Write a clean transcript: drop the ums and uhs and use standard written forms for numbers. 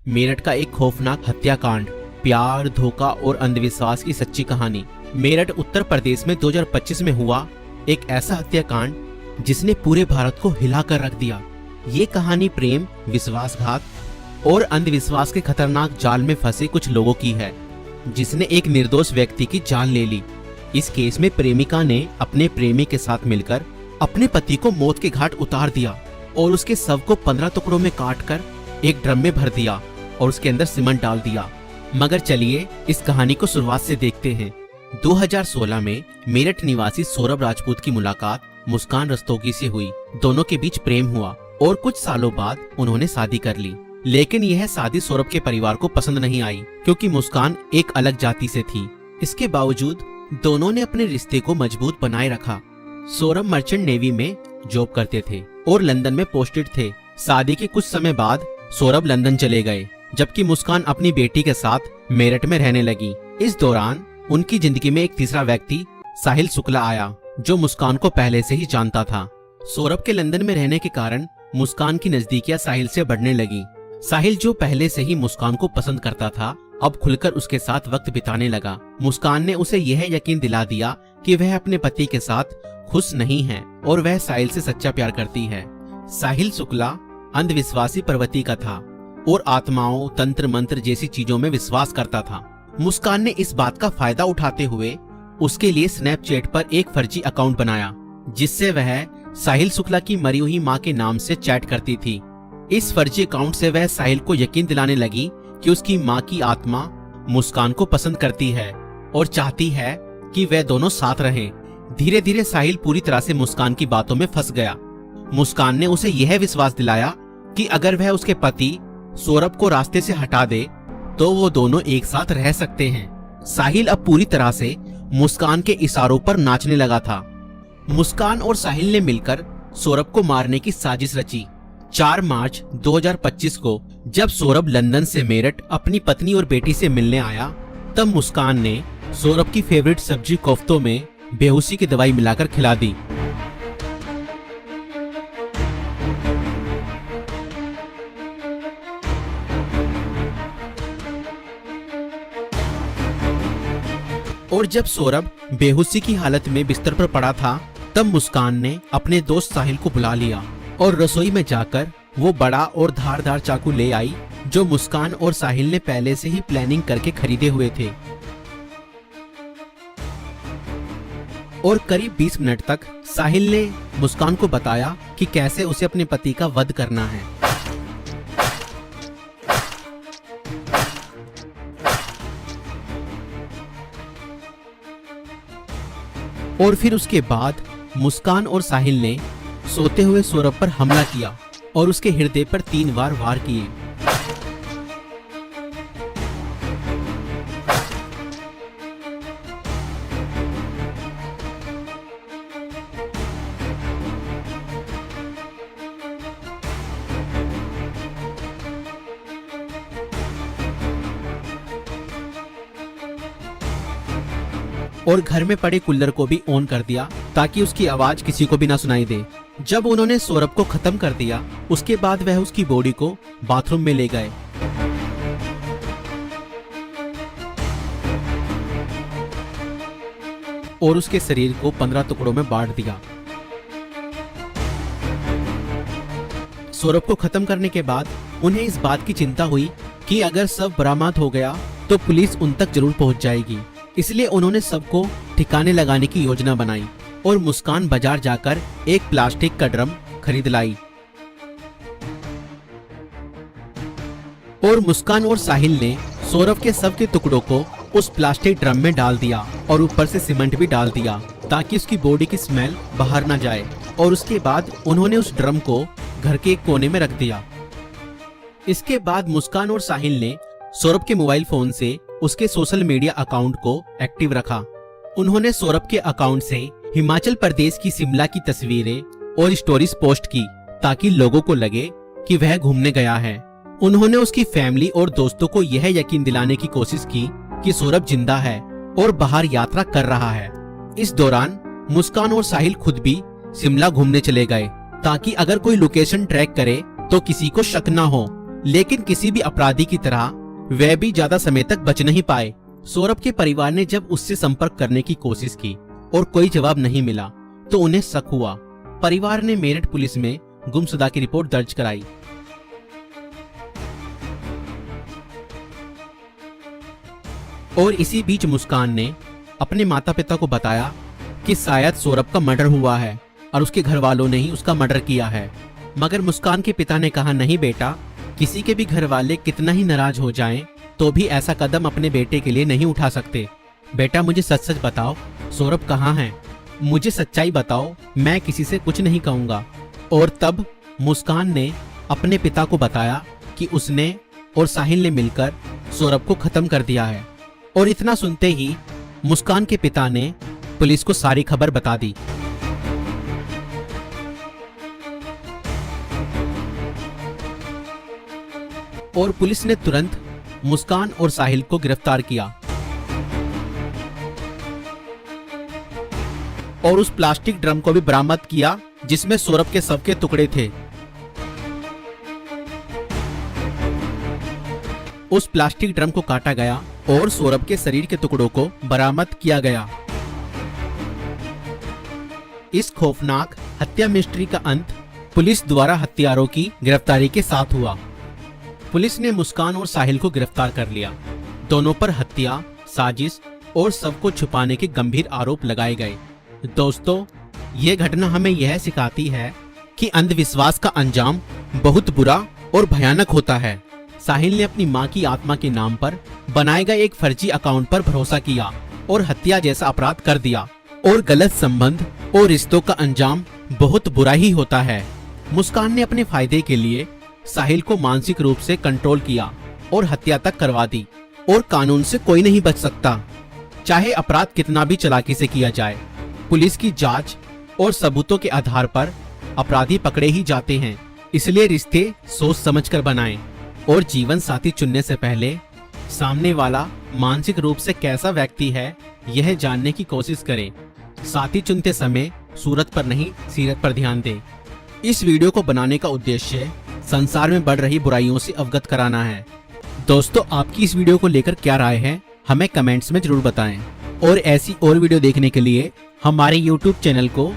मेरठ का एक खौफनाक हत्याकांड, प्यार, धोखा और अंधविश्वास की सच्ची कहानी। मेरठ उत्तर प्रदेश में 2025 में हुआ एक ऐसा हत्याकांड जिसने पूरे भारत को हिलाकर रख दिया। ये कहानी प्रेम, विश्वासघात और अंधविश्वास के खतरनाक जाल में फंसे कुछ लोगों की है, जिसने एक निर्दोष व्यक्ति की जान ले ली। इस केस में प्रेमिका ने अपने प्रेमी के साथ मिलकर अपने पति को मौत के घाट उतार दिया और उसके शव को 15 टुकड़ों में काटकर एक ड्रम में भर दिया और उसके अंदर सीमेंट डाल दिया। मगर चलिए इस कहानी को शुरुआत से देखते हैं। 2016 में मेरठ निवासी सौरभ राजपूत की मुलाकात मुस्कान रस्तोगी से हुई। दोनों के बीच प्रेम हुआ और कुछ सालों बाद उन्होंने शादी कर ली। लेकिन यह शादी सौरभ के परिवार को पसंद नहीं आई, क्योंकि मुस्कान एक अलग जाति से थी। इसके बावजूद दोनों ने अपने रिश्ते को मजबूत बनाए रखा। सौरभ मर्चेंट नेवी में जॉब करते थे और लंदन में पोस्टेड थे। शादी के कुछ समय बाद सौरभ लंदन चले गए, जबकि मुस्कान अपनी बेटी के साथ मेरठ में रहने लगी। इस दौरान उनकी जिंदगी में एक तीसरा व्यक्ति साहिल शुक्ला आया, जो मुस्कान को पहले से ही जानता था। सौरभ के लंदन में रहने के कारण मुस्कान की नजदीकियां साहिल से बढ़ने लगी। साहिल, जो पहले से ही मुस्कान को पसंद करता था, अब खुलकर उसके साथ वक्त बिताने लगा। मुस्कान ने उसे यह यकीन दिला दिया कि वह अपने पति के साथ खुश नहीं है और वह साहिल से सच्चा प्यार करती है। साहिल शुक्ला अंधविश्वासी प्रवृत्ति का था और आत्माओं, तंत्र मंत्र जैसी चीजों में विश्वास करता था। मुस्कान ने इस बात का फायदा उठाते हुए उसके लिए स्नैपचैट पर एक फर्जी अकाउंट बनाया, जिससे वह साहिल शुक्ला की मरी हुई मां के नाम से चैट करती थी। इस फर्जी अकाउंट से वह साहिल को यकीन दिलाने लगी कि उसकी मां की आत्मा मुस्कान को पसंद करती है और चाहती है कि वे दोनों साथ रहें। धीरे धीरे साहिल पूरी तरह से मुस्कान की बातों में फंस गया। मुस्कान ने उसे यह विश्वास दिलाया कि अगर वह उसके पति सौरभ को रास्ते से हटा दे तो वो दोनों एक साथ रह सकते हैं। साहिल अब पूरी तरह से मुस्कान के इशारों पर नाचने लगा था। मुस्कान और साहिल ने मिलकर सौरभ को मारने की साजिश रची। 4 मार्च 2025 को जब सौरभ लंदन से मेरठ अपनी पत्नी और बेटी से मिलने आया, तब मुस्कान ने सौरभ की फेवरेट सब्जी कोफ्तों में बेहोशी की दवाई मिलाकर खिला दी। और जब सौरभ बेहोशी की हालत में बिस्तर पर पड़ा था, तब मुस्कान ने अपने दोस्त साहिल को बुला लिया और रसोई में जाकर वो बड़ा और धारदार चाकू ले आई, जो मुस्कान और साहिल ने पहले से ही प्लानिंग करके खरीदे हुए थे। और करीब 20 मिनट तक साहिल ने मुस्कान को बताया कि कैसे उसे अपने पति का वध करना है। और फिर उसके बाद मुस्कान और साहिल ने सोते हुए सौरभ पर हमला किया और उसके हृदय पर 3 बार वार किए। और घर में पड़े कूलर को भी ऑन कर दिया ताकि उसकी आवाज किसी को भी ना सुनाई दे। जब उन्होंने सौरभ को खत्म कर दिया, उसके बाद वह उसकी बॉडी को बाथरूम में ले गए। और उसके शरीर को 15 टुकड़ों में बांट दिया। सौरभ को खत्म करने के बाद उन्हें इस बात की चिंता हुई कि अगर सब बरामद हो गया तो पुलिस उन तक जरूर पहुंच जाएगी। इसलिए उन्होंने सबको ठिकाने लगाने की योजना बनाई और मुस्कान बाजार जाकर एक प्लास्टिक का ड्रम खरीद लाई। और मुस्कान और साहिल ने सौरभ के शव के टुकड़ों को उस प्लास्टिक ड्रम में डाल दिया और ऊपर से सीमेंट भी डाल दिया ताकि उसकी बॉडी की स्मेल बाहर ना जाए। और उसके बाद उन्होंने उस ड्रम को घर के एक कोने में रख दिया। इसके बाद मुस्कान और साहिल ने सौरभ के मोबाइल फोन से उसके सोशल मीडिया अकाउंट को एक्टिव रखा। उन्होंने सौरभ के अकाउंट से हिमाचल प्रदेश की शिमला की तस्वीरें और स्टोरीज पोस्ट की ताकि लोगों को लगे कि वह घूमने गया है। उन्होंने उसकी फैमिली और दोस्तों को यह यकीन दिलाने की कोशिश की कि सौरभ जिंदा है और बाहर यात्रा कर रहा है। इस दौरान मुस्कान और साहिल खुद भी शिमला घूमने चले गए ताकि अगर कोई लोकेशन ट्रैक करे तो किसी को शक न हो। लेकिन किसी भी अपराधी की तरह वह भी ज्यादा समय तक बच नहीं पाए। सौरभ के परिवार ने जब उससे संपर्क करने की कोशिश की और कोई जवाब नहीं मिला तो उन्हें शक हुआ। परिवार ने मेरठ पुलिस में गुमशुदा की रिपोर्ट दर्ज कराई। और इसी बीच मुस्कान ने अपने माता पिता को बताया कि शायद सौरभ का मर्डर हुआ है और उसके घर वालों ने ही उसका मर्डर किया है। मगर मुस्कान के पिता ने कहा, नहीं बेटा, किसी के भी घर वाले कितना ही नाराज हो जाएं तो भी ऐसा कदम अपने बेटे के लिए नहीं उठा सकते। बेटा, मुझे सच सच बताओ, सौरभ कहाँ है? मुझे सच्चाई बताओ, मैं किसी से कुछ नहीं कहूँगा। और तब मुस्कान ने अपने पिता को बताया कि उसने और साहिल ने मिलकर सौरभ को खत्म कर दिया है। और इतना सुनते ही मुस्कान के पिता ने पुलिस को सारी खबर बता दी। और पुलिस ने तुरंत मुस्कान और साहिल को गिरफ्तार किया और उस प्लास्टिक ड्रम को भी बरामद किया जिसमें सौरभ के शव के टुकड़े थे। उस प्लास्टिक ड्रम को काटा गया और सौरभ के शरीर के टुकड़ों को बरामद किया गया। इस खौफनाक हत्या मिस्ट्री का अंत पुलिस द्वारा हत्यारों की गिरफ्तारी के साथ हुआ। पुलिस ने मुस्कान और साहिल को गिरफ्तार कर लिया। दोनों पर हत्या, साजिश और सबको छुपाने के गंभीर आरोप लगाए गए। दोस्तों, ये घटना हमें यह सिखाती है कि अंधविश्वास का अंजाम बहुत बुरा और भयानक होता है। साहिल ने अपनी मां की आत्मा के नाम पर बनाए गए एक फर्जी अकाउंट पर भरोसा किया और हत्या जैसा अपराध कर दिया। और गलत संबंध और रिश्तों का अंजाम बहुत बुरा ही होता है। मुस्कान ने अपने फायदे के लिए साहिल को मानसिक रूप से कंट्रोल किया और हत्या तक करवा दी। और कानून से कोई नहीं बच सकता, चाहे अपराध कितना भी चालाकी से किया जाए। पुलिस की जांच और सबूतों के आधार पर अपराधी पकड़े ही जाते हैं। इसलिए रिश्ते सोच समझकर बनाएं और जीवन साथी चुनने से पहले सामने वाला मानसिक रूप से कैसा व्यक्ति है यह जानने की कोशिश करें। साथी चुनते समय सूरत पर नहीं, सीरत पर ध्यान दें। इस वीडियो को बनाने का उद्देश्य संसार में बढ़ रही बुराइयों से अवगत कराना है। दोस्तों, आपकी इस वीडियो को लेकर क्या राय है हमें कमेंट्स में जरूर बताएं। और ऐसी और वीडियो देखने के लिए हमारे YouTube चैनल को